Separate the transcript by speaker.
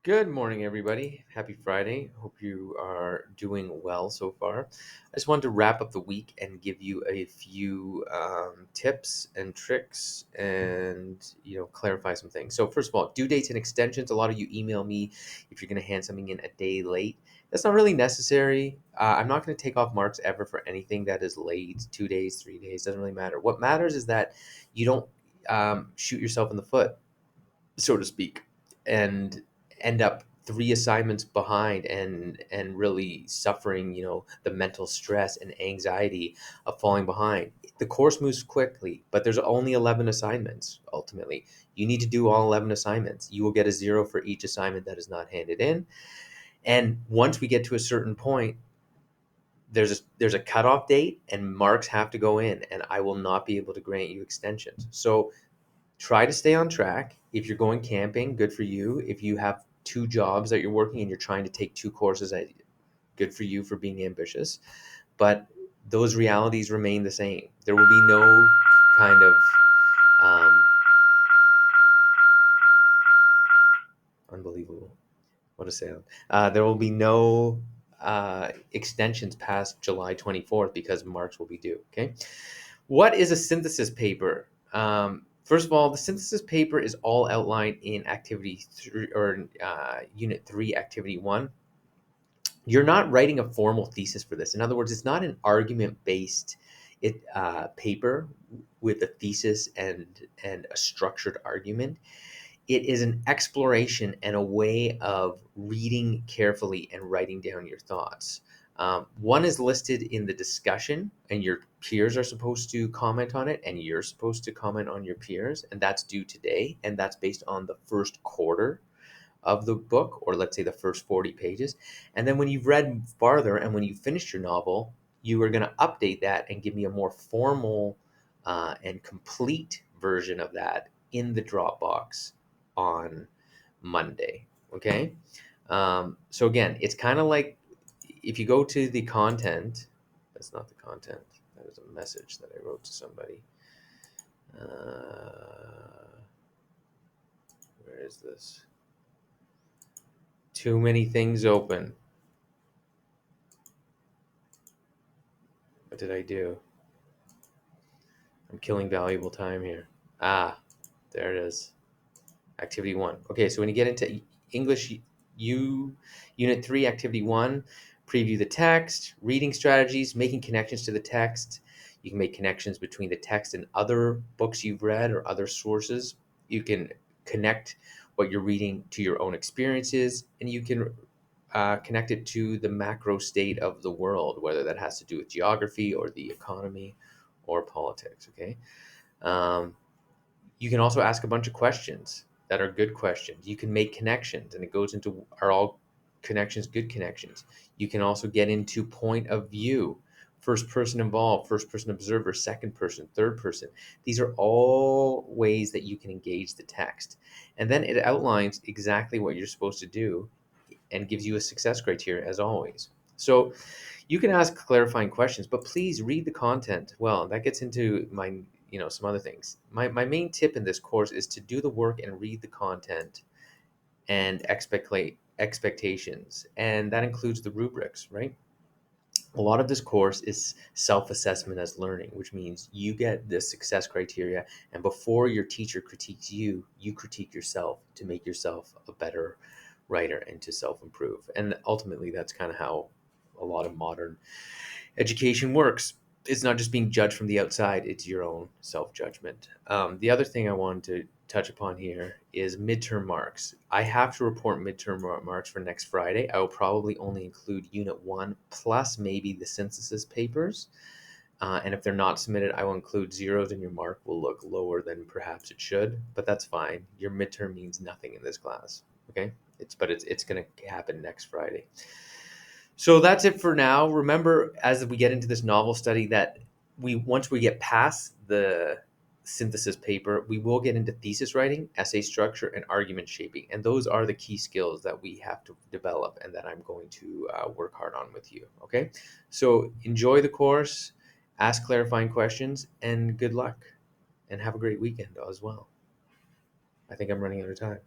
Speaker 1: Good morning, everybody. Happy Friday. Hope you are doing well so far. I just wanted to wrap up the week and give you a few tips and tricks and, clarify some things. So, first of all, due dates and extensions. A lot of you email me if you're going to hand something in a day late. That's not really necessary. I'm not going to take off marks ever for anything that is late, 2 days, 3 days, doesn't really matter. What matters is that you don't shoot yourself in the foot, so to speak, and end up three assignments behind and really suffering, the mental stress and anxiety of falling behind. The course moves quickly, but there's only 11 assignments ultimately. You need to do all 11 assignments. You will get a 0 for each assignment that is not handed in. And once we get to a certain point, there's a cutoff date and marks have to go in, and I will not be able to grant you extensions. So try to stay on track. If you're going camping, good for you. If you have two jobs that you're working and you're trying to take two courses, good for you for being ambitious. But those realities remain the same. There will be no kind of um, unbelievable. What a sound. There will be no extensions past July 24th because March will be due. Okay. What is a synthesis paper? First of all, the synthesis paper is all outlined in activity 3 or unit 3, activity 1. You're not writing a formal thesis for this. In other words, it's not an argument-based paper with a thesis and a structured argument. It is an exploration and a way of reading carefully and writing down your thoughts. One is listed in the discussion, and your peers are supposed to comment on it, and you're supposed to comment on your peers, and that's due today, and that's based on the first quarter of the book, or let's say the first 40 pages. And then when you've read farther and when you finished your novel, you are going to update that and give me a more formal and complete version of that in the Dropbox on Monday. Okay. So again, it's kind of like if you go to the content, that's not the content, that is a message that I wrote to somebody. Where is this? Too many things open. What did I do? I'm killing valuable time here. There it is. Activity 1. Okay, so when you get into English Unit 3, Activity 1, preview the text, reading strategies, making connections to the text. You can make connections between the text and other books you've read or other sources. You can connect what you're reading to your own experiences, and you can connect it to the macro state of the world, whether that has to do with geography or the economy or politics. Okay. Um, you can also ask a bunch of questions that are good questions. You can make connections, and it goes into, are all connections good connections? You can also get into point of view, first person involved, first person observer, second person, third person. These are all ways that you can engage the text. And then it outlines exactly what you're supposed to do and gives you a success criteria as always. So you can ask clarifying questions, but please read the content well. That gets into my, some other things. My main tip in this course is to do the work and read the content and expectations. And that includes the rubrics, right? A lot of this course is self-assessment as learning, which means you get the success criteria, and before your teacher critiques you, you critique yourself to make yourself a better writer and to self-improve. And ultimately, that's kind of how a lot of modern education works. It's not just being judged from the outside, it's your own self-judgment. The other thing I wanted to touch upon here is midterm marks. I have to report midterm marks for next Friday. I will probably only include unit 1 plus maybe the synthesis papers. And if they're not submitted, I will include zeros, and your mark will look lower than perhaps it should, but that's fine. Your midterm means nothing in this class. Okay. It's going to happen next Friday. So that's it for now. Remember, as we get into this novel study, that once we get past the synthesis paper, we will get into thesis writing, essay structure, and argument shaping. And those are the key skills that we have to develop and that I'm going to work hard on with you. Okay. So enjoy the course, ask clarifying questions, and good luck. And have a great weekend as well. I think I'm running out of time.